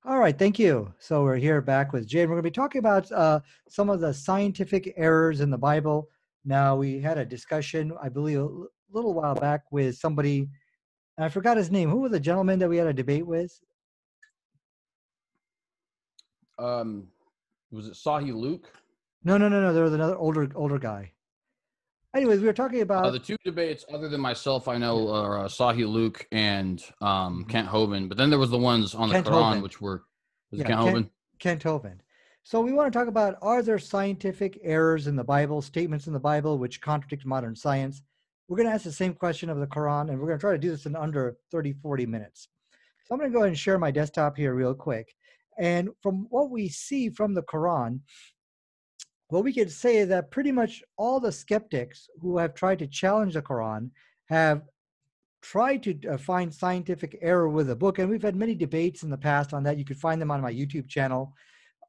All right, thank you. So we're here back with Jay. We're going to be talking about some of the scientific errors in the Bible. Now, we had a discussion, I believe, a little while back with somebody, and I forgot his name. Who was the gentleman that we had a debate with? Was it Sahi Luke? No. There was another older guy. Anyways, we were talking about The two debates, other than myself, I know are Sahi Luke and Mhm. Kent Hovind. But then there was the ones on the Kent Quran, Hovind. which were was it Yeah, Kent Hovind? Kent Hovind. So we want to talk about, are there scientific errors in the Bible, statements in the Bible which contradict modern science? We're going to ask the same question of the Quran, and we're going to try to do this in under 30, 40 minutes. So I'm going to go ahead and share my desktop here real quick. And from what we see from the Quran, what we could say is that pretty much all the skeptics who have tried to challenge the Quran have tried to find scientific error with the book. And we've had many debates in the past on that. You could find them on my YouTube channel.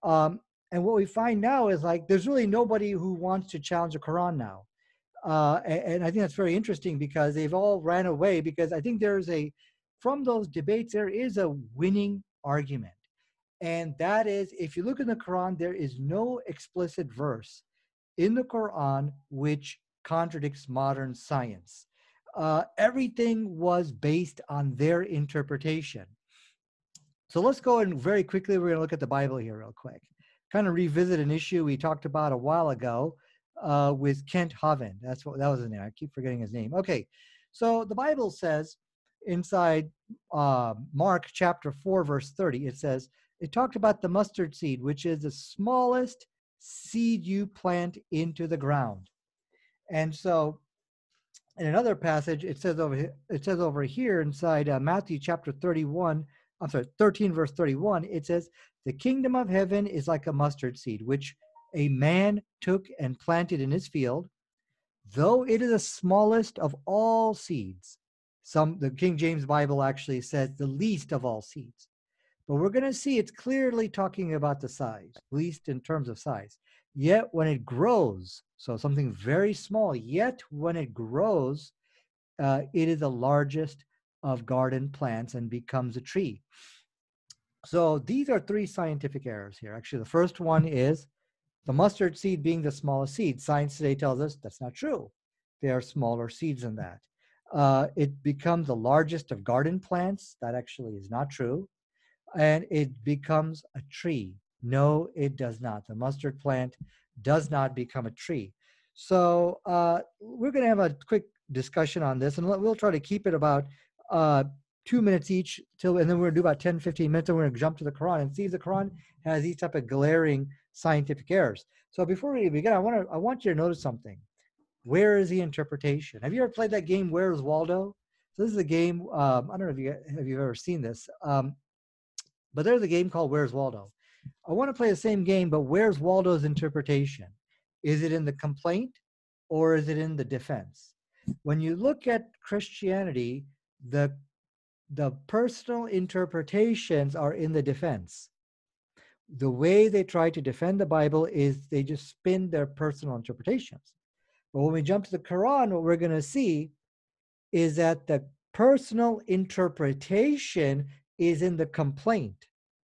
And what we find now is like there's really nobody who wants to challenge the Quran now. And I think that's very interesting because they've all ran away, because I think from those debates, there is a winning argument. And that is, if you look in the Quran, there is no explicit verse in the Quran which contradicts modern science. Everything was based on their interpretation. So let's go and very quickly, we're going to look at the Bible here real quick. Kind of revisit an issue we talked about a while ago with Kent Hovind. That was his name. I keep forgetting his name. Okay, so the Bible says inside Mark chapter 4, verse 30, it talked about the mustard seed, which is the smallest seed you plant into the ground. And so in another passage, it says over here inside Matthew chapter 13, verse 31, it says, the kingdom of heaven is like a mustard seed, which a man took and planted in his field, though it is the smallest of all seeds. The King James Bible actually says the least of all seeds. But we're going to see it's clearly talking about the size, least in terms of size. Yet when it grows, so something very small, yet when it grows, it is the largest of garden plants and becomes a tree. So these are three scientific errors here. Actually, the first one is the mustard seed being the smallest seed. Science today tells us that's not true. There are smaller seeds than that. It becomes the largest of garden plants. That actually is not true. And it becomes a tree. No, it does not. The mustard plant does not become a tree. So we're going to have a quick discussion on this, and we'll try to keep it about 2 minutes each, and then we're going to do about 10, 15 minutes, and we're going to jump to the Quran and see if the Quran has these type of glaring scientific errors. So before we begin, I want you to notice something. Where is the interpretation? Have you ever played that game, Where's Waldo? So this is a game, I don't know if you've ever seen this, but there's a game called Where's Waldo. I want to play the same game, but where's Waldo's interpretation? Is it in the complaint or is it in the defense? When you look at Christianity, the personal interpretations are in the defense. The way they try to defend the Bible is they just spin their personal interpretations. But when we jump to the Quran, what we're going to see is that the personal interpretation is in the complaint.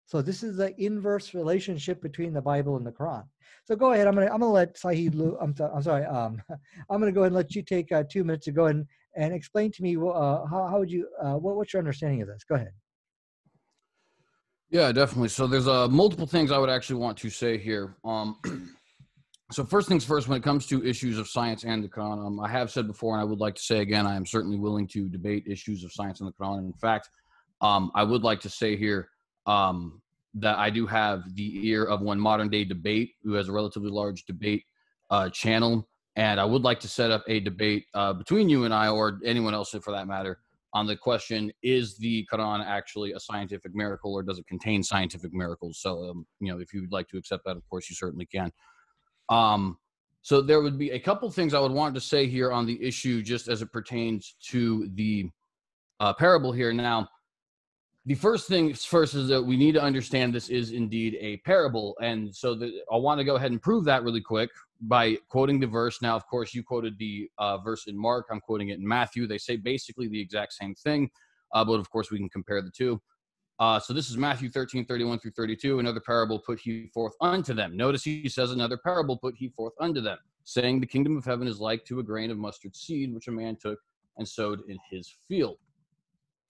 So this is the inverse relationship between the Bible and the Quran. So go ahead. I'm gonna let Sahid. I'm sorry. I'm gonna go ahead and let you take 2 minutes to go and explain to me how would you what's your understanding of this? Go ahead. Yeah, definitely. So there's multiple things I would actually want to say here. So first things first, when it comes to issues of science and the Quran, I have said before, and I would like to say again, I am certainly willing to debate issues of science and the Quran. In fact, I would like to say here that I do have the ear of one modern day debate who has a relatively large debate channel. And I would like to set up a debate between you and I, or anyone else for that matter, on the question, is the Quran actually a scientific miracle, or does it contain scientific miracles? So, if you would like to accept that, of course, you certainly can. So there would be a couple things I would want to say here on the issue, just as it pertains to the parable here. Now, the first thing first is that we need to understand this is indeed a parable. And so I want to go ahead and prove that really quick by quoting the verse. Now, of course, you quoted the verse in Mark. I'm quoting it in Matthew. They say basically the exact same thing, but of course, we can compare the two. So this is Matthew 13:31-32. Another parable put he forth unto them. Notice he says, another parable put he forth unto them, saying, the kingdom of heaven is like to a grain of mustard seed, which a man took and sowed in his field.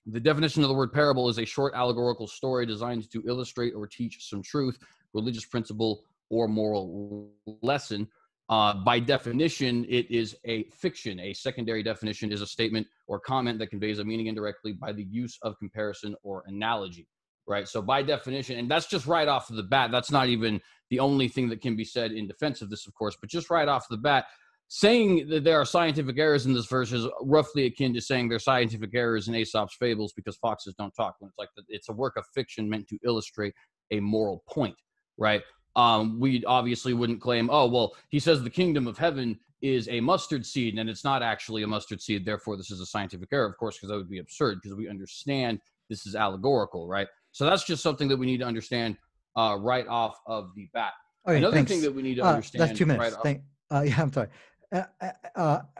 The definition of the word parable is a short allegorical story designed to illustrate or teach some truth, religious principle, or moral lesson. By definition, it is a fiction. A secondary definition is a statement or comment that conveys a meaning indirectly by the use of comparison or analogy, right? So by definition, and that's just right off of the bat, that's not even the only thing that can be said in defense of this, of course, but just right off the bat, saying that there are scientific errors in this verse is roughly akin to saying there are scientific errors in Aesop's fables because foxes don't talk, when it's like it's a work of fiction meant to illustrate a moral point, right? We obviously wouldn't claim, oh, well, he says the kingdom of heaven is a mustard seed and it's not actually a mustard seed, therefore this is a scientific error, of course, because that would be absurd because we understand this is allegorical, right? So that's just something that we need to understand right off of the bat. Okay, Another thanks. thing that we need to understand. That's 2 minutes. Right Yeah, I'm sorry.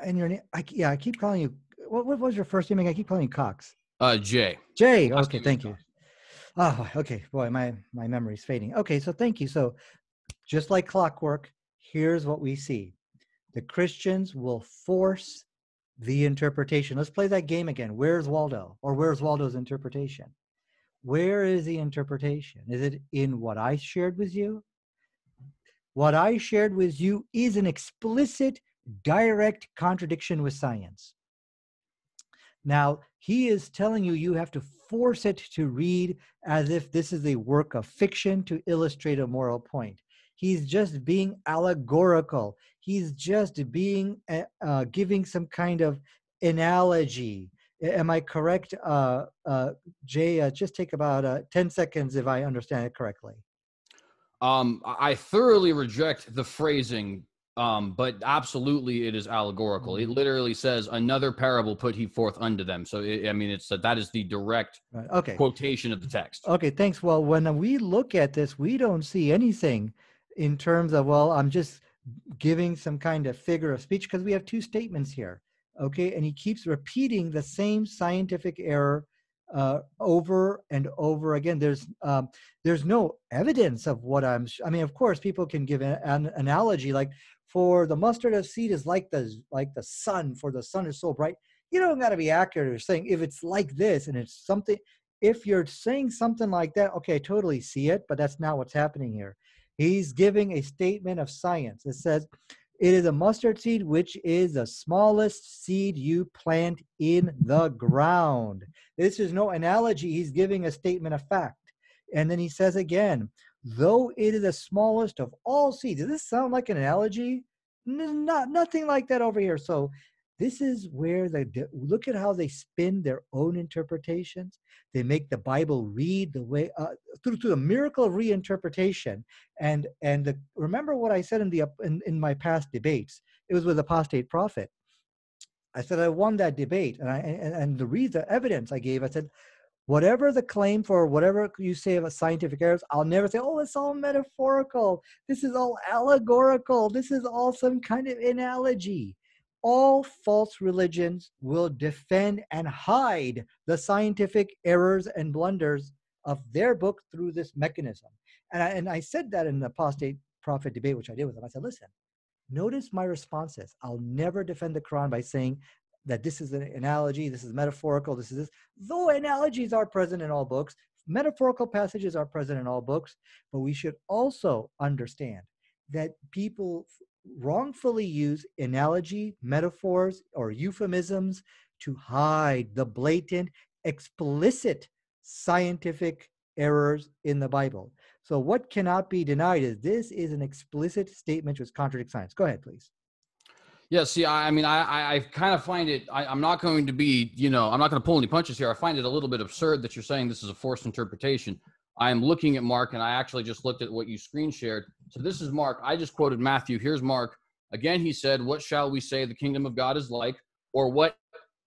And your name, I keep calling you, what was your first name? I keep calling you Cox. Jay. Jay, okay, thank you. Oh, okay, boy, my memory's fading. Okay, so thank you. So just like clockwork, here's what we see. The Christians will force the interpretation. Let's play that game again. Where's Waldo? Or where's Waldo's interpretation? Where is the interpretation? Is it in what I shared with you? What I shared with you is an explicit, direct contradiction with science. Now, he is telling you you have to force it to read as if this is a work of fiction to illustrate a moral point. He's just being allegorical. He's just being giving some kind of analogy. Am I correct, Jay? Just take about 10 seconds if I understand it correctly. I thoroughly reject the phrasing, but absolutely it is allegorical. It literally says, another parable put he forth unto them. So, that is the direct quotation of the text. Okay, thanks. Well, when we look at this, we don't see anything in terms of, well, I'm just giving some kind of figure of speech because we have two statements here. Okay, and he keeps repeating the same scientific error over and over again. There's no evidence of what I mean, of course, people can give an analogy like, for the mustard of seed is like the sun, for the sun is so bright. You don't got to be accurate. You're saying if it's like this and it's something, if you're saying something like that, okay, I totally see it, but that's not what's happening here. He's giving a statement of science. It says, it is a mustard seed, which is the smallest seed you plant in the ground. This is no analogy. He's giving a statement of fact. And then he says again, though it is the smallest of all seeds. Does this sound like an analogy? Nothing like that over here. So this is where look at how they spin their own interpretations. They make the Bible read the way through the miracle of reinterpretation. And remember what I said in my past debates. It was with apostate prophet. I said I won that debate, and the evidence I gave. I said, whatever the claim for whatever you say of a scientific errors, I'll never say, oh, it's all metaphorical. This is all allegorical. This is all some kind of analogy. All false religions will defend and hide the scientific errors and blunders of their book through this mechanism. And I said that in the apostate prophet debate, which I did with them. I said, listen, notice my responses. I'll never defend the Quran by saying that this is an analogy, this is metaphorical, this is this. Though analogies are present in all books, metaphorical passages are present in all books, but we should also understand that people wrongfully use analogy, metaphors, or euphemisms to hide the blatant, explicit scientific errors in the Bible. So what cannot be denied is this is an explicit statement which contradicts science. Go ahead, please. Yeah, see, I kind of find it, I'm not going to be, I'm not going to pull any punches here. I find it a little bit absurd that you're saying this is a forced interpretation. I'm looking at Mark, and I actually just looked at what you screen shared. So this is Mark. I just quoted Matthew. Here's Mark. Again, he said, what shall we say the kingdom of God is like, or what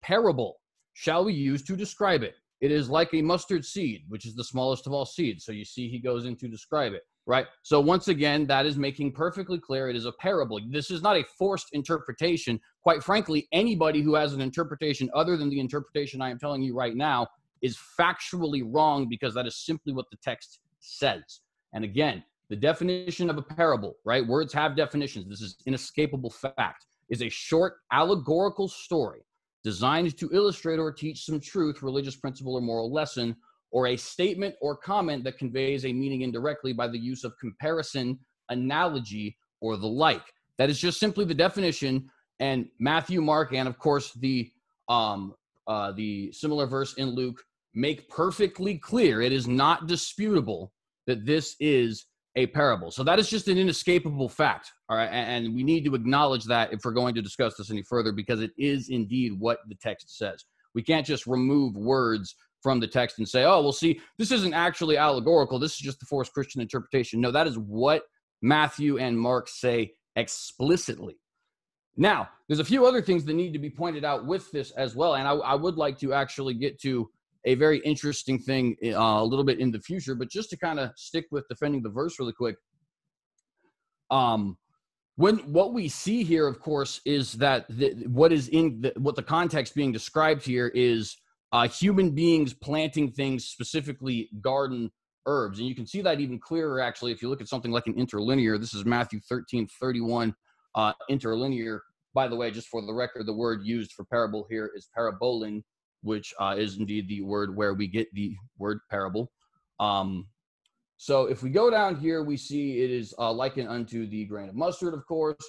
parable shall we use to describe it? It is like a mustard seed, which is the smallest of all seeds. So you see he goes in to describe it, right? So once again, that is making perfectly clear it is a parable. This is not a forced interpretation. Quite frankly, anybody who has an interpretation other than the interpretation I am telling you right now is factually wrong because that is simply what the text says. And again, the definition of a parable, right? Words have definitions. This is inescapable fact, is a short allegorical story designed to illustrate or teach some truth, religious principle, or moral lesson, or a statement or comment that conveys a meaning indirectly by the use of comparison, analogy, or the like. That is just simply the definition. And Matthew, Mark, and of course the similar verse in Luke make perfectly clear, it is not disputable that this is a parable. So that is just an inescapable fact, all right? And we need to acknowledge that if we're going to discuss this any further, because it is indeed what the text says. We can't just remove words from the text and say, oh, well, see, this isn't actually allegorical. This is just the forced Christian interpretation. No, that is what Matthew and Mark say explicitly. Now, there's a few other things that need to be pointed out with this as well. And I would like to actually get to a very interesting thing a little bit in the future, but just to kind of stick with defending the verse really quick. What we see here, of course, is that what the context being described here is human beings planting things, specifically garden herbs. And you can see that even clearer, actually, if you look at something like an interlinear. This is Matthew 13:31 interlinear. By the way, just for the record, the word used for parable here is parabolin, which is indeed the word where we get the word parable. So if we go down here, we see it is likened unto the grain of mustard, of course,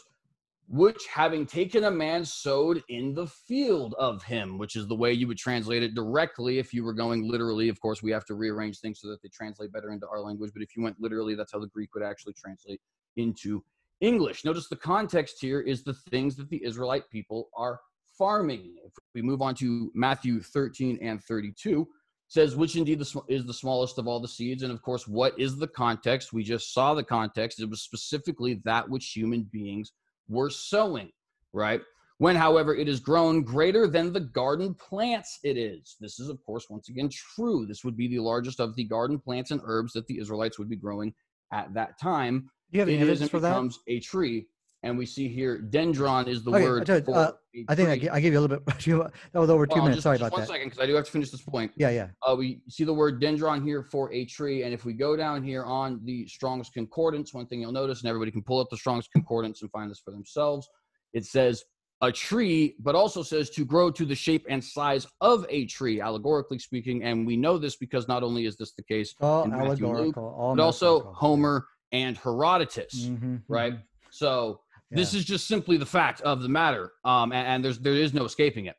which having taken a man sowed in the field of him, which is the way you would translate it directly. If you were going literally, of course, we have to rearrange things so that they translate better into our language. But if you went literally, that's how the Greek would actually translate into English. Notice the context here is the things that the Israelite people are farming. If we move on to Matthew 13:32, says, which indeed is the smallest of all the seeds. And of course, what is the context? We just saw the context. It was specifically that which human beings were sowing, right? When, however, it is grown greater than the garden plants it is. This is, of course, once again, true. This would be the largest of the garden plants and herbs that the Israelites would be growing at that time. Do you have any evidence for that? It becomes a tree. And we see here, dendron is the word for I think I gave you a little bit. That was over 2 minutes. Sorry about that. 1 second, because I do have to finish this point. Yeah. We see the word dendron here for a tree. And if we go down here on the Strong's Concordance, one thing you'll notice, and everybody can pull up the Strong's Concordance and find this for themselves, it says a tree, but also says to grow to the shape and size of a tree, allegorically speaking. And we know this because not only is this the case in Matthew, Luke, but also Homer and Herodotus, right? So this is just simply the fact of the matter, and there is no escaping it.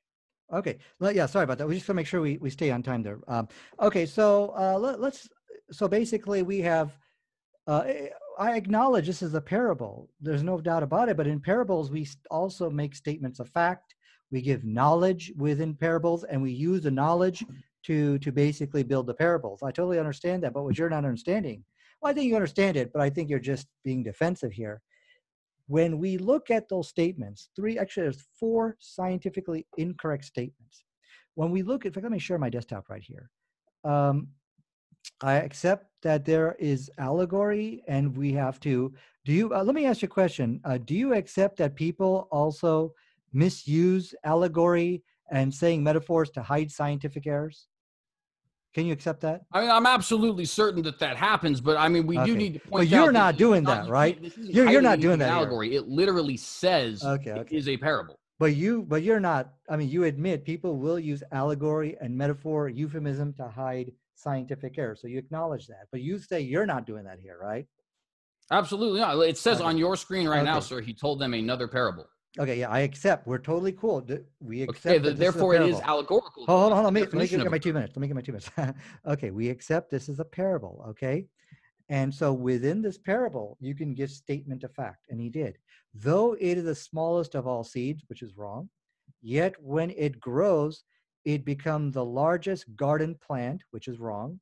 Okay. Well, yeah, sorry about that. We just want to make sure we stay on time there. Okay, so so basically we have, I acknowledge this is a parable. There's no doubt about it, but in parables, we also make statements of fact. We give knowledge within parables, and we use the knowledge to basically build the parables. I totally understand that, but what you're not understanding, well, I think you understand it, but I think you're just being defensive here. When we look at those statements, there's 4 scientifically incorrect statements. When we look at, let me share my desktop right here. I accept that there is allegory, and we have to, let me ask you a question. Do you accept that people also misuse allegory and saying metaphors to hide scientific errors? Can you accept that? I mean, I'm absolutely certain that happens, but I mean, we do need to point out. But you're not doing that, right? You're not doing that. Allegory. It literally says it is a parable. But you're not. I mean, you admit people will use allegory and metaphor, euphemism to hide scientific error. So you acknowledge that. But you say you're not doing that here, right? Absolutely not. It says on your screen right now, sir, he told them another parable. Okay, yeah, I accept. We're totally cool. We accept. Okay, therefore it is allegorical. Hold on. Let me get my 2 minutes. Okay, we accept this is a parable. Okay, and so within this parable, you can give statement of fact, and he did. Though it is the smallest of all seeds, which is wrong, yet when it grows, it becomes the largest garden plant, which is wrong,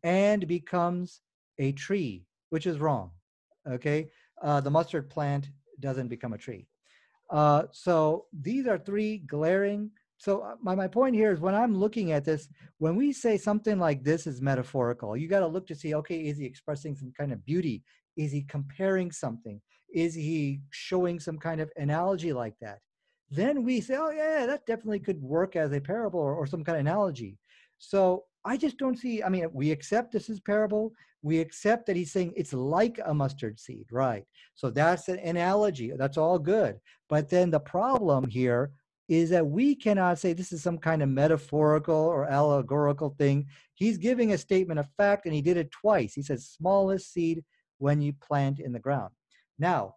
and becomes a tree, which is wrong. Okay, the mustard plant doesn't become a tree. So these are 3 glaring. So my point here is when I'm looking at this, when we say something like this is metaphorical, you got to look to see, okay, is he expressing some kind of beauty? Is he comparing something? Is he showing some kind of analogy like that? Then we say, oh yeah, that definitely could work as a parable or some kind of analogy. So I just don't see, I mean, we accept this is parable. We accept that he's saying it's like a mustard seed, right? So that's an analogy. That's all good. But then the problem here is that we cannot say this is some kind of metaphorical or allegorical thing. He's giving a statement of fact, and he did it twice. He says, smallest seed when you plant in the ground. Now,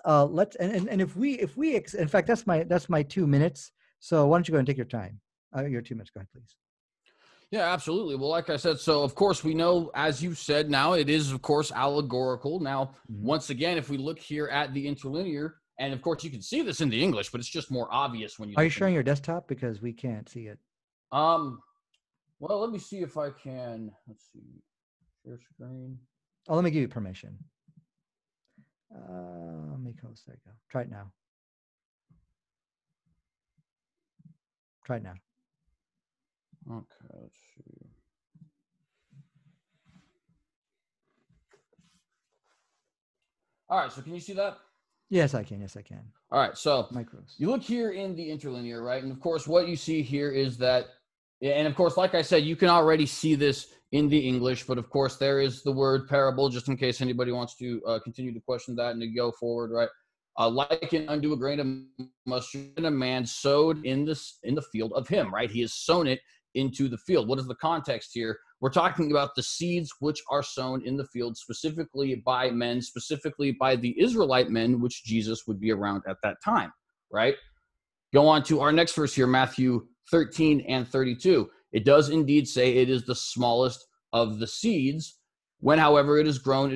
let's and if we in fact that's my 2 minutes. So why don't you go and take your time? Your 2 minutes. Go ahead, please. Yeah, absolutely. Well, like I said, so of course we know, as you said, now it is of course allegorical. Now, once again, if we look here at the interlinear, and of course you can see this in the English, but it's just more obvious when you. Are you sharing your desktop, because we can't see it? Well, let me see if I can. Let's see. Share screen. Oh, let me give you permission. Make host. There you go. Try it now. Try it now. Okay, let's see. All right, so can you see that? Yes, I can. Yes, I can. All right, so Micros. You look here in the interlinear, right? And of course, what you see here is that, and of course, like I said, you can already see this in the English, but of course, there is the word parable, just in case anybody wants to continue to question that and to go forward, right? Liken unto a grain of mustard, and a man sowed in the field of him, right? He has sown it into the field. What is the context here? We're talking about the seeds which are sown in the field, specifically by men, specifically by the Israelite men, which Jesus would be around at that time, right? Go on to our next verse here, Matthew 13 and 32. It does indeed say it is the smallest of the seeds. When, however, it is grown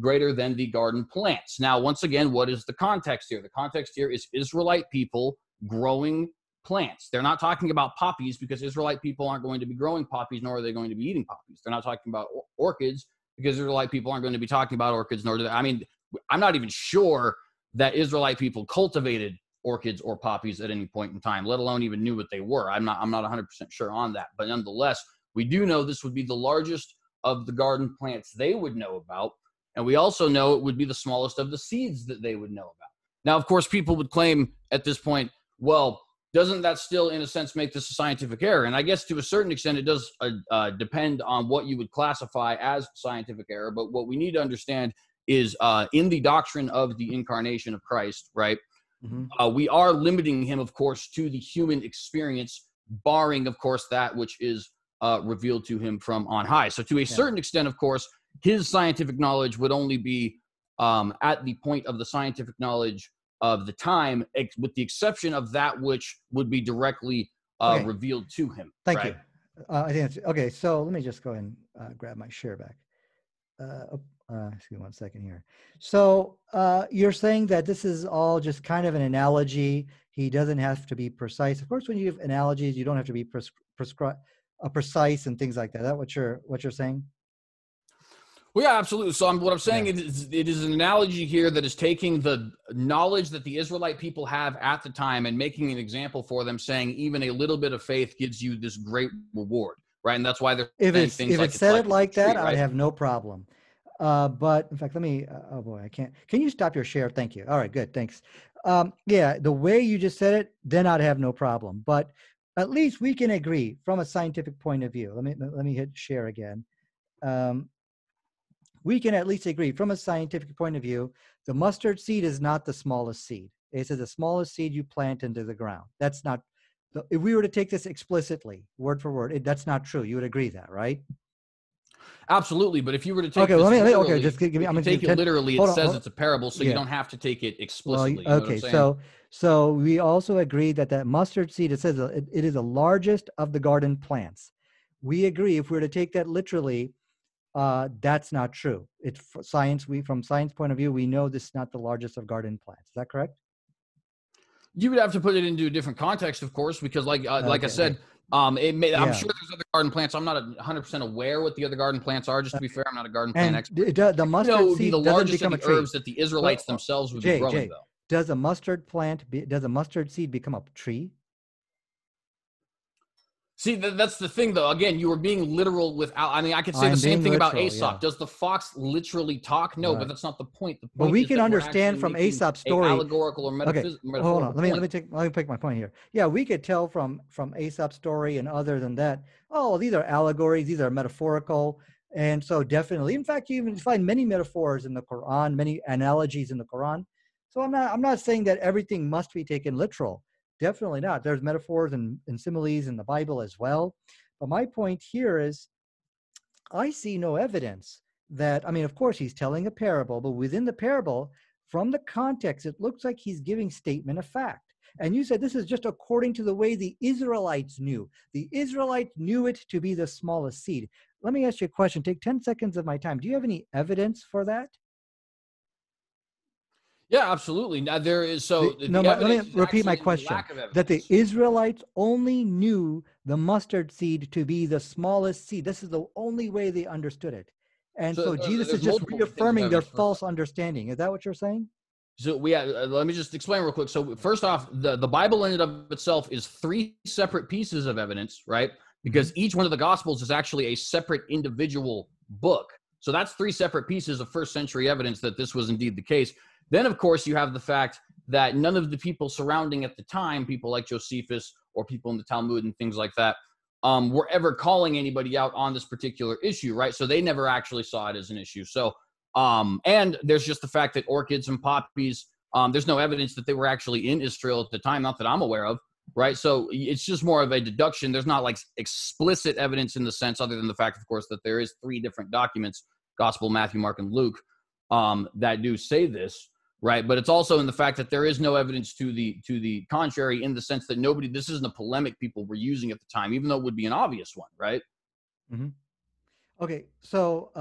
greater than the garden plants. Now, once again, what is the context here? The context here is Israelite people growing plants. They're not talking about poppies, because Israelite people aren't going to be growing poppies, nor are they going to be eating poppies. They're not talking about orchids, because Israelite people aren't going to be talking about orchids, nor do they. I mean, I'm not even sure that Israelite people cultivated orchids or poppies at any point in time, let alone even knew what they were. I'm not 100% sure on that. But nonetheless, we do know this would be the largest of the garden plants they would know about. And we also know it would be the smallest of the seeds that they would know about. Now, of course, people would claim at this point, well, doesn't that still, in a sense, make this a scientific error? And I guess to a certain extent, it does depend on what you would classify as scientific error. But what we need to understand is in the doctrine of the incarnation of Christ, right? We are limiting him, of course, to the human experience, barring, of course, that which is revealed to him from on high. So to a certain extent, of course, his scientific knowledge would only be at the point of the scientific knowledge of the time, with the exception of that which would be directly revealed to him. Thank you. I think that's okay. So let me just go ahead and grab my share back. Excuse me 1 second here. So you're saying that this is all just kind of an analogy. He doesn't have to be precise. Of course, when you have analogies, you don't have to be precise and things like that. Is that what you're saying? Well, yeah, absolutely. So what I'm saying is it is an analogy here that is taking the knowledge that the Israelite people have at the time and making an example for them, saying even a little bit of faith gives you this great reward, right? And that's why they're saying things like, if it said it like that, I'd have no problem. But in fact, let me, oh boy, I can't. Can you stop your share? Thank you. All right, good. Thanks. Yeah, the way you just said it, then I'd have no problem. But at least we can agree from a scientific point of view. Let me hit share again. We can at least agree from a scientific point of view, the mustard seed is not the smallest seed. It says the smallest seed you plant into the ground. That's not, if we were to take this explicitly, word for word, that's not true. You would agree that, right? Absolutely, but if you were to take just give me. I'm going to take it literally. It says it's a parable, so you don't have to take it explicitly. Well, okay, so we also agree that mustard seed, it says it is the largest of the garden plants. We agree if we were to take that literally, that's not true. It's science. From science point of view, we know this is not the largest of garden plants. Is that correct? You would have to put it into a different context, of course, because like I said. I'm sure there's other garden plants. I'm not 100% aware what the other garden plants are. Just to be fair, I'm not a garden plant expert. The mustard seed the largest doesn't become of the herbs that the Israelites themselves would be growing, though. Does a mustard seed become a tree? See, that's the thing, though. Again, you were being literal without. I mean, I could say the I'm same being thing about literal, Aesop. yeah. Does the fox literally talk? No, but Right. that's not the point. The But point we is can that we're actually understand from making Aesop's a story. allegorical or Okay, hold on. metaphorical Let point. me take my point here. Yeah, we could tell from Aesop's story and other than that. Oh, these are allegories. These are metaphorical, and so definitely. In fact, you even find many metaphors in the Quran, many analogies in the Quran. So I'm not saying that everything must be taken literal. Definitely not. There's metaphors and similes in the Bible as well. But my point here is I see no evidence that, I mean, of course, he's telling a parable, but within the parable, from the context, it looks like he's giving statement of fact. And you said this is just according to the way the Israelites knew. The Israelites knew it to be the smallest seed. Let me ask you a question. Take 10 seconds of my time. Do you have any evidence for that? Yeah, absolutely. Now there is No, the let evidence me is repeat my actually in the question. lack of That the evidence. Israelites only knew the mustard seed to be the smallest seed. This is the only way they understood it. And So so Jesus is there's just multiple things of reaffirming their evidence. First false understanding. Is that what you're saying? So let me just explain real quick. So first off, the Bible in and of itself is three separate pieces of evidence, right? Hmm. Because each one of the Gospels is actually a separate individual book. So that's three separate pieces of first century evidence that this was indeed the case. Then, of course, you have the fact that none of the people surrounding at the time, people like Josephus or people in the Talmud and things like that, were ever calling anybody out on this particular issue, right? So they never actually saw it as an issue. So and there's just the fact that orchids and poppies, there's no evidence that they were actually in Israel at the time, not that I'm aware of, right? So it's just more of a deduction. There's not like explicit evidence in the sense, other than the fact, of course, that there is three different documents, Gospel, Matthew, Mark, and Luke, that do say this, right? But it's also in the fact that there is no evidence to the contrary, in the sense that this isn't a polemic people were using at the time, even though it would be an obvious one, right? Hmm. Okay, so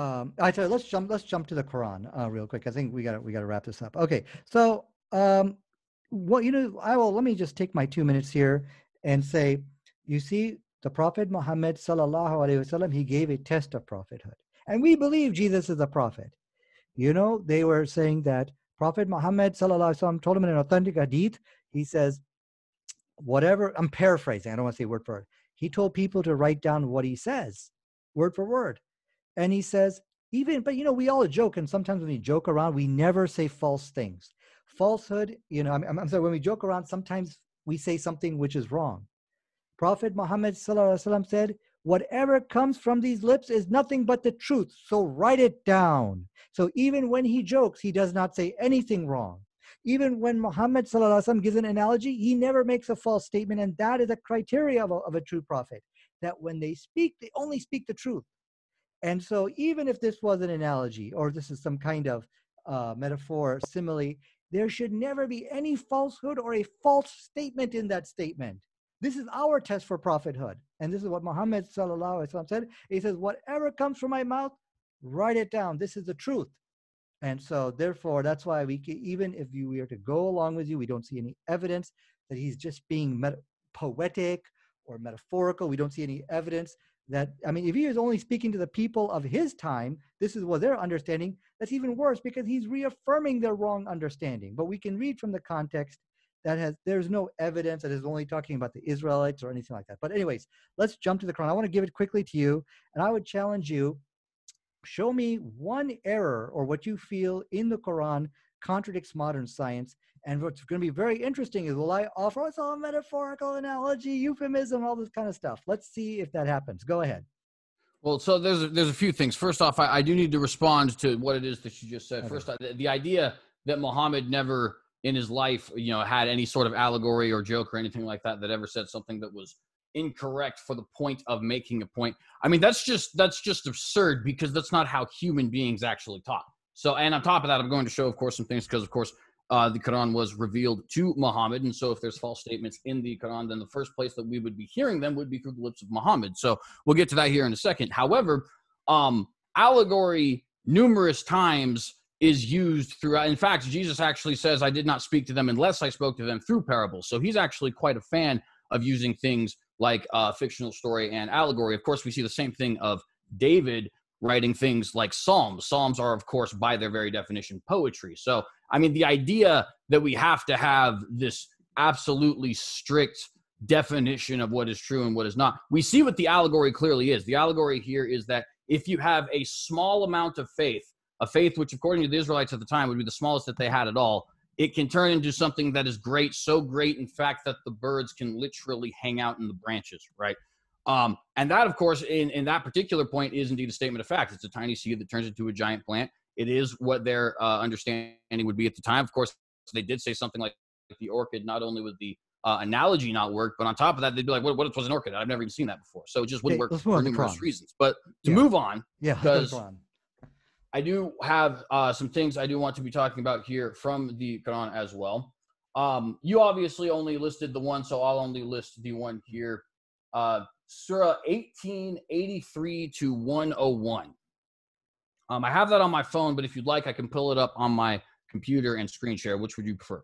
I tell you, let's jump to the Quran real quick. I think we got to wrap this up. Okay, so what let me just take my 2 minutes here and say, you see, the Prophet Muhammad sallallahu alaihi wasallam, he gave a test of prophethood, and we believe Jesus is a prophet. You know, they were saying that Prophet Muhammad sallallahu alaihi wasallam told him in an authentic hadith. He says, whatever. I'm paraphrasing. I don't want to say word for word. He told people to write down what he says, word for word. And he says, but we all joke, and sometimes when we joke around, we never say false things. Falsehood, I'm sorry, when we joke around, sometimes we say something which is wrong. Prophet Muhammad said, whatever comes from these lips is nothing but the truth. So write it down. So even when he jokes, he does not say anything wrong. Even when Muhammad gives an analogy, he never makes a false statement. And that is a criteria of a true prophet, that when they speak, they only speak the truth. And so even if this was an analogy, or this is some kind of metaphor, simile, there should never be any falsehood or a false statement in that statement. This is our test for prophethood. And this is what Muhammad sallallahu alaihi wasallam said. He says, whatever comes from my mouth, write it down. This is the truth. And so therefore, that's why even if we are to go along with you, we don't see any evidence that he's just being poetic or metaphorical. We don't see any evidence that, I mean, if he is only speaking to the people of his time, this is what they're understanding. That's even worse, because he's reaffirming their wrong understanding. But we can read from the context that there's no evidence that is only talking about the Israelites or anything like that. But anyways, let's jump to the Quran. I want to give it quickly to you, and I would challenge you, show me one error or what you feel in the Quran contradicts modern science. And what's going to be very interesting is, will I offer us all metaphorical analogy, euphemism, all this kind of stuff? Let's see if that happens. Go ahead. Well, so there's a few things. First off, I do need to respond to what it is that you just said. Okay. First, the idea that Muhammad never in his life, had any sort of allegory or joke or anything like that ever said something that was incorrect for the point of making a point. I mean, that's just absurd, because that's not how human beings actually talk. So, and on top of that, I'm going to show, of course, some things, because, of course, the Quran was revealed to Muhammad. And so if there's false statements in the Quran, then the first place that we would be hearing them would be through the lips of Muhammad. So we'll get to that here in a second. However, allegory numerous times is used throughout. In fact, Jesus actually says, I did not speak to them unless I spoke to them through parables. So he's actually quite a fan of using things like fictional story and allegory. Of course, we see the same thing of David writing things like Psalms. Psalms are, of course, by their very definition, poetry. So, I mean, the idea that we have to have this absolutely strict definition of what is true and what is not. We see what the allegory clearly is. The allegory here is that if you have a small amount of faith, a faith which according to the Israelites at the time would be the smallest that they had at all, it can turn into something that is great, so great, in fact, that the birds can literally hang out in the branches, right? And that, of course, in that particular point is indeed a statement of fact. It's a tiny seed that turns into a giant plant. It is what their understanding would be at the time. Of course, they did say something like the orchid. Not only would the analogy not work, but on top of that, they'd be like, what was an orchid? I've never even seen that before. So it just wouldn't work for numerous reasons. But to move on, because I do have some things I do want to be talking about here from the Quran as well. You obviously only listed the one, so I'll only list the one here. Surah 1883 to 101. I have that on my phone, but if you'd like, I can pull it up on my computer and screen share. Which would you prefer?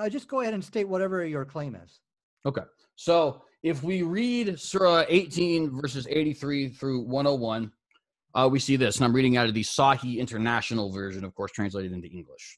Just go ahead and state whatever your claim is. Okay. So if we read Surah 18, verses 83 through 101, we see this, and I'm reading out of the Sahih International Version, of course, translated into English.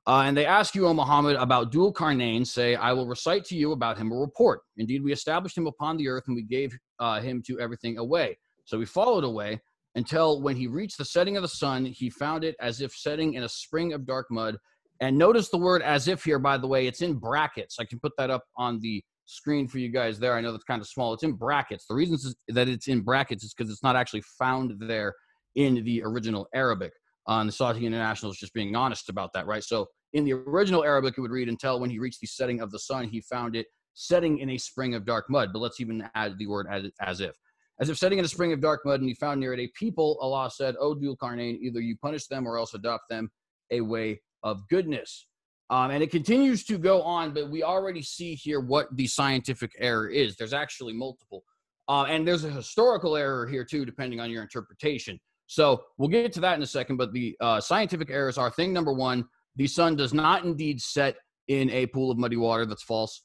And they ask you, O Muhammad, about Dhul Qarnayn. Say, I will recite to you about him a report. Indeed, we established him upon the earth, and we gave him to everything away. So we followed away until when he reached the setting of the sun, he found it as if setting in a spring of dark mud. And notice the word as if here, by the way, it's in brackets. I can put that up on the screen for you guys there. I know that's kind of small. It's in brackets. The reason that it's in brackets is because it's not actually found there in the original Arabic. And the Sahih International is just being honest about that, right? So in the original Arabic, it would read, until when he reached the setting of the sun, he found it setting in a spring of dark mud. But let's even add the word as if. As if setting in a spring of dark mud, and he found near it a people, Allah said, O Dhul Qarnayn, either you punish them or else adopt them a way of goodness. And it continues to go on, but we already see here what the scientific error is. There's actually multiple. And there's a historical error here too, depending on your interpretation. So we'll get to that in a second, but the scientific errors are: thing number one, the sun does not indeed set in a pool of muddy water. That's false.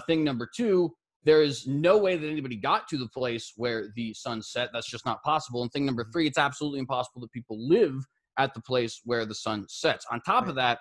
Thing number two, there is no way that anybody got to the place where the sun set. That's just not possible. And thing number three, it's absolutely impossible that people live at the place where the sun sets. On top of that,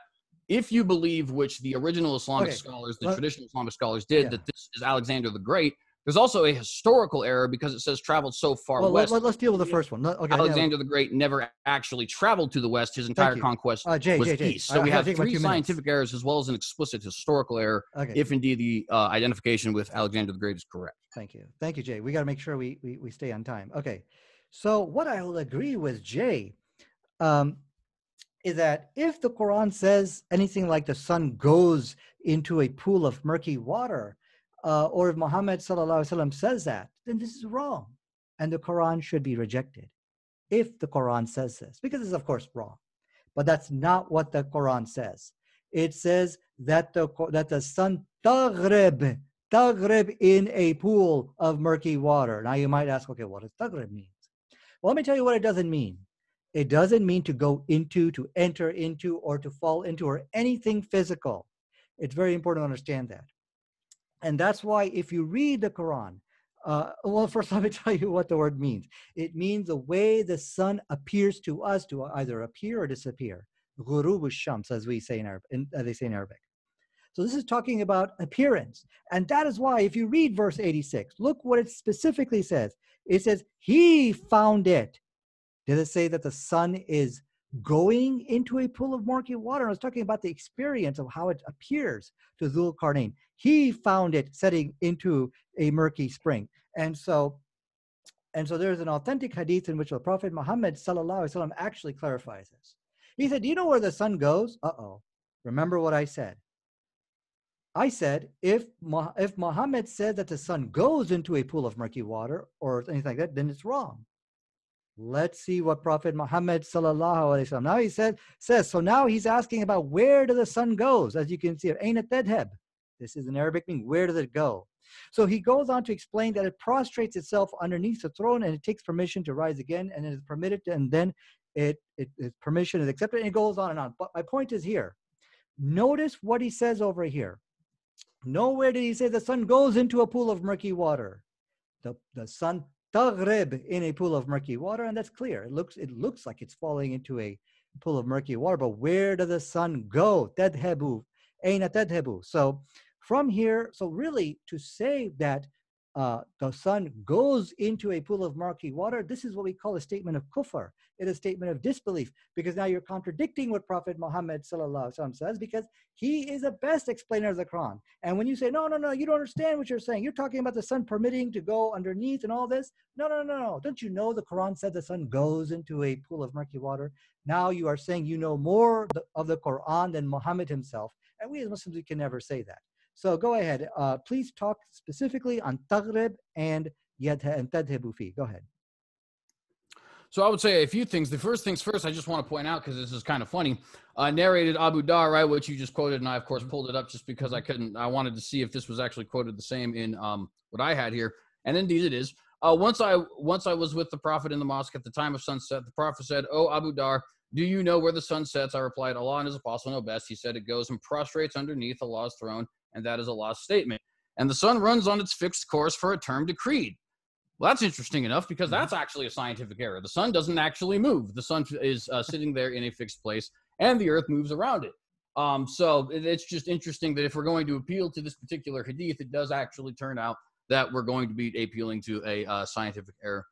if you believe, which the original Islamic scholars, the traditional Islamic scholars did, that this is Alexander the Great, there's also a historical error because it says traveled so far west. Let's deal with the first one. Alexander the Great never actually traveled to the west. His entire conquest was east. So we have three scientific errors as well as an explicit historical error, if indeed the identification with Alexander the Great is correct. Thank you. Thank you, Jay. We got to make sure we stay on time. Okay. So what I will agree with Jay is that if the Quran says anything like the sun goes into a pool of murky water, or if Muhammad sallallahu alaihi wasallam says that, then this is wrong, and the Quran should be rejected. If the Quran says this, because it's of course wrong, but that's not what the Quran says. It says that the sun taghrib in a pool of murky water. Now you might ask, okay, what does taghrib mean? Well, let me tell you what it doesn't mean. It doesn't mean to go into, to enter into, or to fall into, or anything physical. It's very important to understand that. And that's why if you read the Quran, well, first let me tell you what the word means. It means the way the sun appears to us, to either appear or disappear. Ghurub shams, as we say in Arabic. So this is talking about appearance. And that is why if you read verse 86, look what it specifically says. It says, he found it. Did it say that the sun is going into a pool of murky water? I was talking about the experience of how it appears to Dhul Qarnayn. He found it setting into a murky spring. And so there's an authentic hadith in which the Prophet Muhammad sallallahu alaihi wasallam actually clarifies this. He said, do you know where the sun goes? Remember what I said. I said, if Muhammad said that the sun goes into a pool of murky water or anything like that, then it's wrong. Let's see what Prophet Muhammad sallallahu alaihi wasallam. Now he says, so now he's asking about where the sun goes. As you can see, Aina tadhab. This is in Arabic meaning where does it go? So he goes on to explain that it prostrates itself underneath the throne and it takes permission to rise again, and it is permitted to, and then its permission is accepted, and it goes on and on. But my point is here. Notice what he says over here. Nowhere did he say the sun goes into a pool of murky water. The sun taghrib in a pool of murky water, and that's clear. It looks like it's falling into a pool of murky water, but where does the sun go? Tadhabu, aina tadhabu. So from here, so really to say that the sun goes into a pool of murky water, this is what we call a statement of kufr. It is a statement of disbelief, because now you're contradicting what Prophet Muhammad sallallahu alaihi wasallam says, because he is the best explainer of the Quran. And when you say, no, you don't understand what you're saying. You're talking about the sun permitting to go underneath and all this. No. Don't you know the Quran said the sun goes into a pool of murky water? Now you are saying you know more of the Quran than Muhammad himself. And we as Muslims, we can never say that. So go ahead. Please talk specifically on taghrib and tadhibu fi. Go ahead. So I would say a few things. The first things first, I just want to point out, because this is kind of funny, narrated Abu Dar, right, which you just quoted, and I, of course, pulled it up just because I wanted to see if this was actually quoted the same in what I had here. And indeed it is. Once I was with the Prophet in the mosque at the time of sunset, the Prophet said, "Oh, Abu Dar, do you know where the sun sets?" I replied, "Allah and his apostle know best." He said, "It goes and prostrates underneath Allah's throne, and that is Allah's statement. And the sun runs on its fixed course for a term decreed." Well, that's interesting enough, because that's actually a scientific error. The sun doesn't actually move. The sun is sitting there in a fixed place, and the earth moves around it. So it's just interesting that if we're going to appeal to this particular hadith, it does actually turn out that we're going to be appealing to a scientific error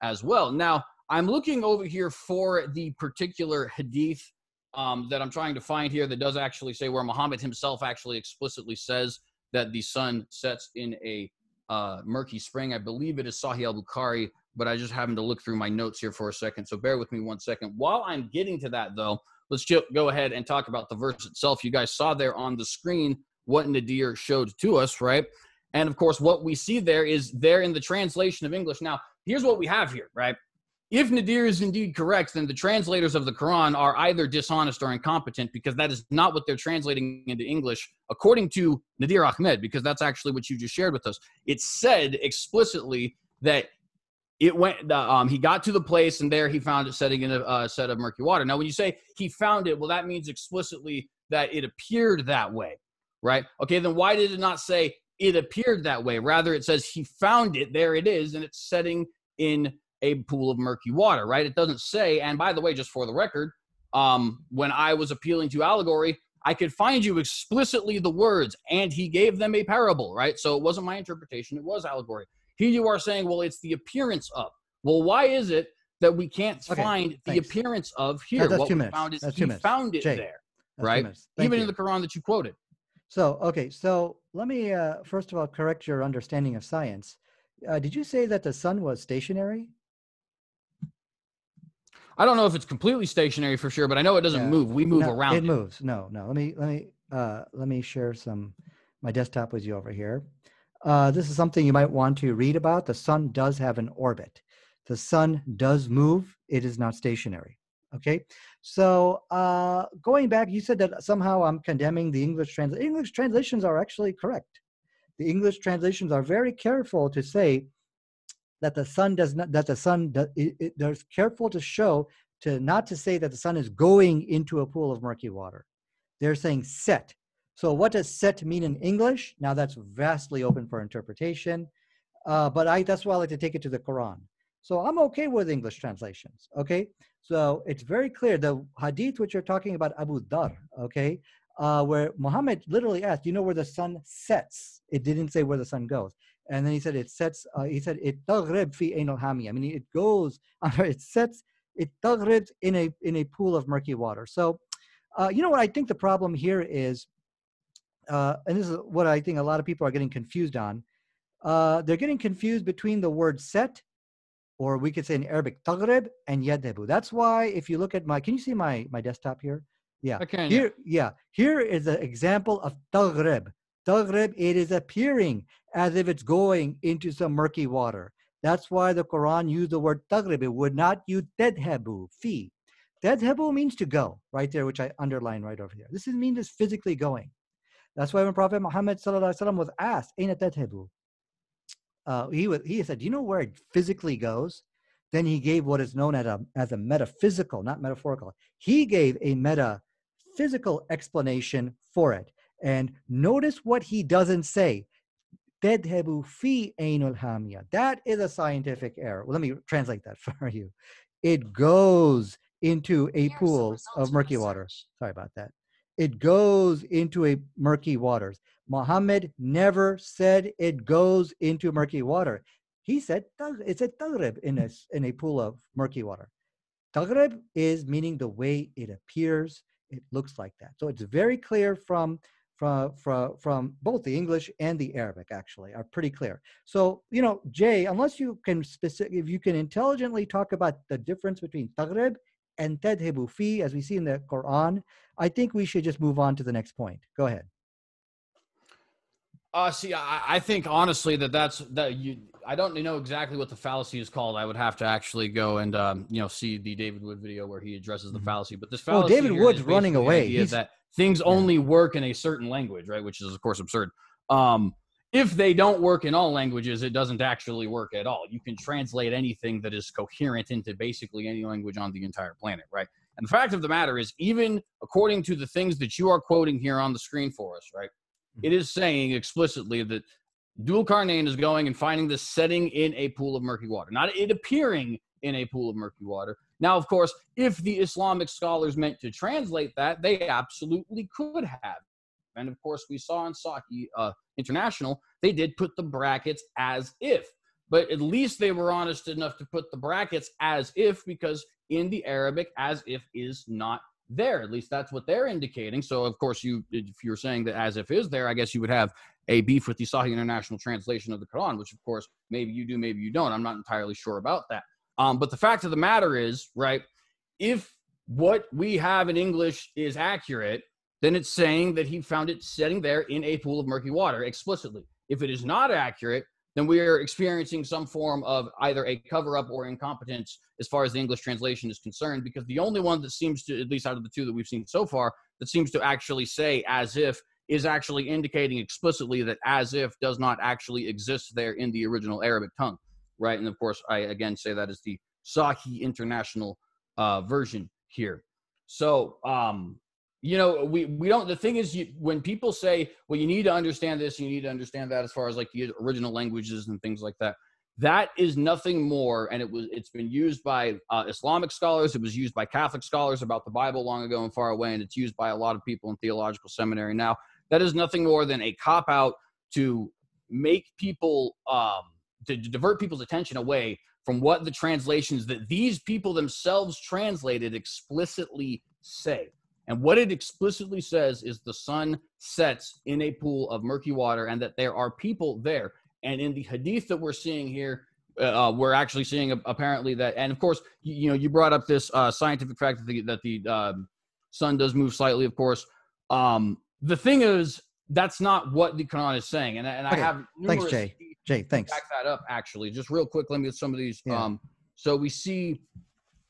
as well. Now, I'm looking over here for the particular hadith that I'm trying to find here that does actually say where Muhammad himself actually explicitly says that the sun sets in a murky spring. I believe it is Sahih al-Bukhari, but I just happened to look through my notes here for a second, so bear with me 1 second. While I'm getting to that, though, let's go ahead and talk about the verse itself. You guys saw there on the screen what Nadir showed to us, right? And, of course, what we see there is there in the translation of English. Now, here's what we have here, right? If Nadir is indeed correct, then the translators of the Quran are either dishonest or incompetent, because that is not what they're translating into English, according to Nadir Ahmed, because that's actually what you just shared with us. It said explicitly that it went. He got to the place, and there he found it setting in a set of murky water. Now, when you say he found it, well, that means explicitly that it appeared that way, right? Okay, then why did it not say it appeared that way? Rather, it says he found it. There it is, and it's setting in a pool of murky water, right? It doesn't say, and by the way, just for the record, when I was appealing to allegory, I could find you explicitly the words, "and he gave them a parable," right? So it wasn't my interpretation, it was allegory. Here you are saying, well, it's the appearance of. Well, why is it that we can't find the appearance of here? That's what 2 we minutes. found is That's he 2 minutes. found it Jay, there, that's right? 2 minutes. Thank Even you. in the Quran that you quoted. So, okay, so let me first of all correct your understanding of science. Did you say that the sun was stationary? I don't know if it's completely stationary for sure, but I know it doesn't move. We move around it. It moves. No. Let me share my desktop with you over here. This is something you might want to read about. The sun does have an orbit. The sun does move. It is not stationary. Okay. So going back, you said that somehow I'm condemning the English translation. English translations are actually correct. The English translations are very careful to say that the sun does not, that the sun, they're careful to show, not to say that the sun is going into a pool of murky water. They're saying set. So what does set mean in English? Now that's vastly open for interpretation, but that's why I like to take it to the Quran. So I'm okay with English translations, okay? So it's very clear, the hadith which you're talking about, Abu Dar, okay, where Muhammad literally asked, you know where the sun sets? It didn't say where the sun goes. And then he said it sets, he said, it taghrib fi ayn al-hamiya. I mean, it goes, it sets, it taghribs in a pool of murky water. So, you know what I think the problem here is, and this is what I think a lot of people are getting confused on. They're getting confused between the word set, or we could say in Arabic, taghrib, and yadhabu. That's why if you look at can you see my desktop here? Yeah. I can. Here, yeah. Here is an example of taghrib. Taghrib, it is appearing as if it's going into some murky water. That's why the Quran used the word taghrib. It would not use tadhabu, fi. Tadhabu means to go, right there, which I underline right over here. This means it's physically going. That's why when Prophet Muhammad ﷺ was asked, Aina tadhabu? He said, do you know where it physically goes? Then he gave what is known as a metaphysical, not metaphorical. He gave a metaphysical explanation for it. And notice what he doesn't say. Tadhabu fi ainul hamiya. That is a scientific error. Well, let me translate that for you. It goes into a pool of murky water. Sorry about that. It goes into a murky waters. Muhammad never said it goes into murky water. He said it's a taghrib in a pool of murky water. Taghrib is meaning the way it appears, it looks like that. So it's very clear from both the English and the Arabic, actually, are pretty clear. So, Jay, unless you can if you can intelligently talk about the difference between taghrib and tadhibu fi, as we see in the Quran, I think we should just move on to the next point. Go ahead. See, I think honestly I don't know exactly what the fallacy is called. I would have to actually go and see the David Wood video where he addresses the fallacy. But this fallacy, David Wood's running away. He's that things only work in a certain language, right? Which is of course absurd. If they don't work in all languages, it doesn't actually work at all. You can translate anything that is coherent into basically any language on the entire planet, right? And the fact of the matter is, even according to the things that you are quoting here on the screen for us, right? It is saying explicitly that Dhul Qarnayn is going and finding this setting in a pool of murky water, not it appearing in a pool of murky water. Now, of course, if the Islamic scholars meant to translate that, they absolutely could have. And of course, we saw in Sahih International, they did put the brackets as if. But at least they were honest enough to put the brackets as if, because in the Arabic, as if is not there. At least that's what they're indicating. So, of course, if you're saying that as if is there, I guess you would have a beef with the Sahih International translation of the Quran, which, of course, maybe you do, maybe you don't. I'm not entirely sure about that. But the fact of the matter is, right, if what we have in English is accurate, then it's saying that he found it setting there in a pool of murky water explicitly. If it is not accurate, then we are experiencing some form of either a cover-up or incompetence as far as the English translation is concerned, because the only one that seems to, at least out of the two that we've seen so far, that seems to actually say as if is actually indicating explicitly that as if does not actually exist there in the original Arabic tongue, right? And of course, I again say that is the Sahih International version here. So, we don't, the thing is, when people say, well, you need to understand this, you need to understand that as far as like the original languages and things like that, that is nothing more. And it's been used by Islamic scholars. It was used by Catholic scholars about the Bible long ago and far away. And it's used by a lot of people in theological seminary now. That is nothing more than a cop out to make people, to divert people's attention away from what the translations that these people themselves translated explicitly say. And what it explicitly says is the sun sets in a pool of murky water and that there are people there. And in the hadith that we're seeing here, we're actually seeing apparently that, and of course, you brought up this scientific fact that the sun does move slightly, of course. The thing is, that's not what the Quran is saying. And okay. I have numerous thanks, Jay, thanks. Back that up, actually. Just real quick, let me get some of these. Yeah. So we see,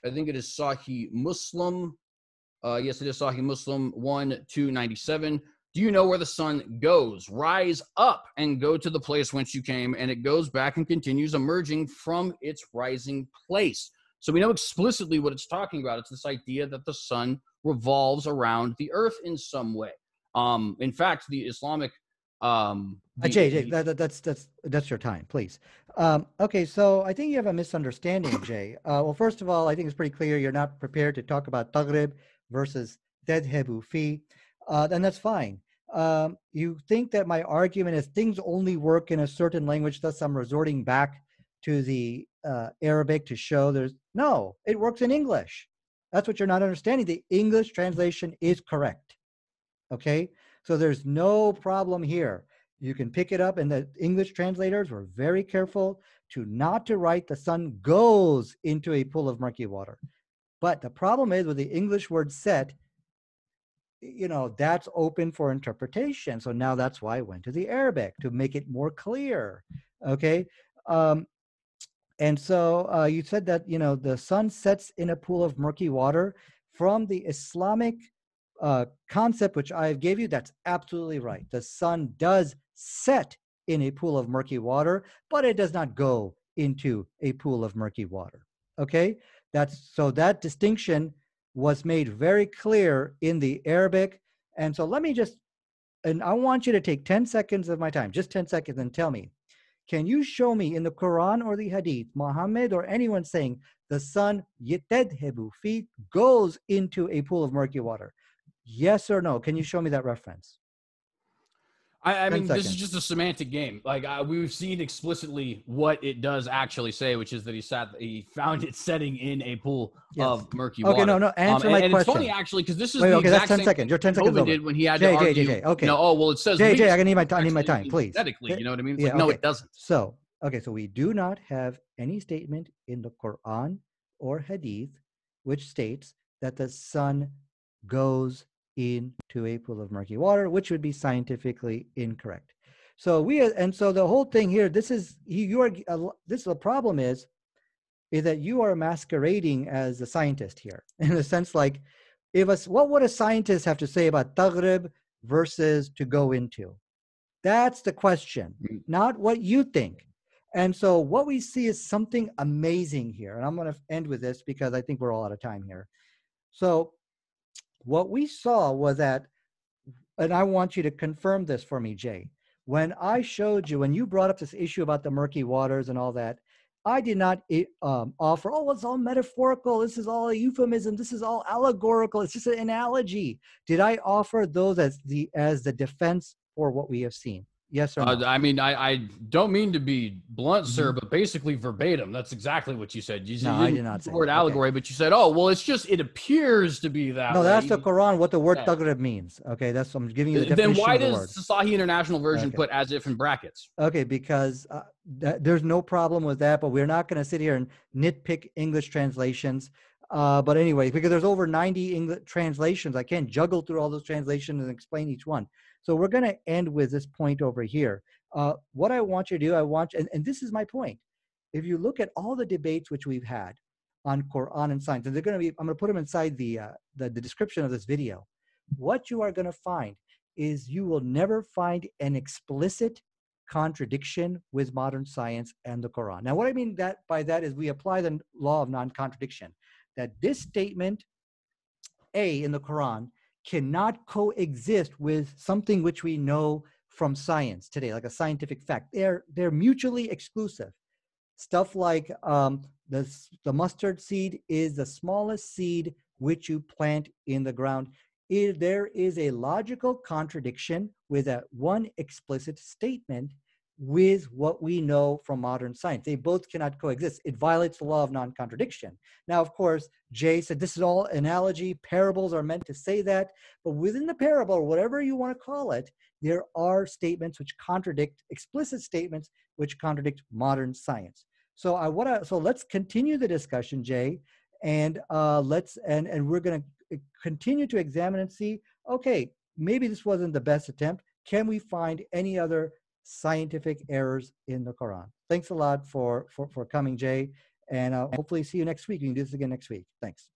I think it is Sahih Muslim. Yes, it is Sahih Muslim 1-297. Do you know where the sun goes? Rise up and go to the place whence you came, and it goes back and continues emerging from its rising place. So we know explicitly what it's talking about. It's this idea that the sun revolves around the earth in some way. In fact, the Islamic Jay, that's your time, please. Okay, so I think you have a misunderstanding, Jay. Well, first of all, I think it's pretty clear you're not prepared to talk about taghrib versus tadhibu fi, and that's fine. You think that my argument is things only work in a certain language, thus I'm resorting back to the Arabic to show no, it works in English. That's what you're not understanding. The English translation is correct. Okay, so there's no problem here. You can pick it up, and the English translators were very careful not to write the sun goes into a pool of murky water. But the problem is with the English word set, that's open for interpretation. So now that's why I went to the Arabic to make it more clear. Okay. And so you said that, the sun sets in a pool of murky water from the Islamic concept, which I gave you. That's absolutely right. The sun does set in a pool of murky water, but it does not go into a pool of murky water. Okay. That distinction was made very clear in the Arabic. And so I want you to take 10 seconds of my time, just 10 seconds, and tell me, can you show me in the Quran or the Hadith, Muhammad or anyone saying the sun yatadhibu fi goes into a pool of murky water? Yes or no? Can you show me that reference? I 10 mean, this is seconds. just a semantic game. Like we've seen explicitly what it does actually say, which is that he found it setting in a pool Yes. of murky Okay, water. no, answer my And it's funny question. actually because this is Wait, the okay, that's exact 10 same seconds. thing You're 10 seconds Tobin over. did when he had to Jay, argue. okay. Oh, well, it says Jay, least. I need my It's I need my actually time, please. phonetically, you know what I mean? It's Yeah, like, no, okay. it doesn't. So, okay, so we do not have any statement in the Quran or Hadith which states that the sun goes into a pool of murky water, which would be scientifically incorrect. So so the whole thing here, this is the problem is that you are masquerading as a scientist here in the sense like what would a scientist have to say about taghrib versus to go into? That's the question, not what you think. And so what we see is something amazing here. And I'm going to end with this because I think we're all out of time here. So what we saw was that, and I want you to confirm this for me, Jay. When I showed you, when you brought up this issue about the murky waters and all that, I did not offer, oh, it's all metaphorical. This is all a euphemism. This is all allegorical. It's just an analogy. Did I offer those as the defense for what we have seen? Yes or no? I mean, I don't mean to be blunt, sir, Mhm. but basically verbatim, that's exactly what you said. You No, I didn't did not use the say that. word Okay. allegory, but you said, oh, well, it appears to be that No, way. that's the Quran, what the word Yeah. taghrib means. Okay, I'm giving you the Then definition why of the does word. the Sahih International Version Okay. put as if in brackets? Okay, because there's no problem with that, but we're not going to sit here and nitpick English translations. But anyway, because there's over 90 English translations, I can't juggle through all those translations and explain each one. So we're going to end with this point over here. What I want you to do, and this is my point. If you look at all the debates which we've had on Quran and science, and I'm going to put them inside the description of this video. What you are going to find is you will never find an explicit contradiction with modern science and the Quran. Now, what I mean by that is we apply the law of non-contradiction, that this statement A in the Quran cannot coexist with something which we know from science today, like a scientific fact. They're mutually exclusive. Stuff like the mustard seed is the smallest seed which you plant in the ground. There is a logical contradiction with that one explicit statement with what we know from modern science. They both cannot coexist. It violates the law of non-contradiction. Now, of course, Jay said this is all analogy. Parables are meant to say that. But within the parable, or whatever you want to call it, there are statements which contradict, explicit statements which contradict modern science. So let's continue the discussion, Jay, and we're going to continue to examine and see, okay, maybe this wasn't the best attempt. Can we find any other scientific errors in the Quran? Thanks a lot for coming, Jay, and hopefully see you next week. We can do this again next week. Thanks.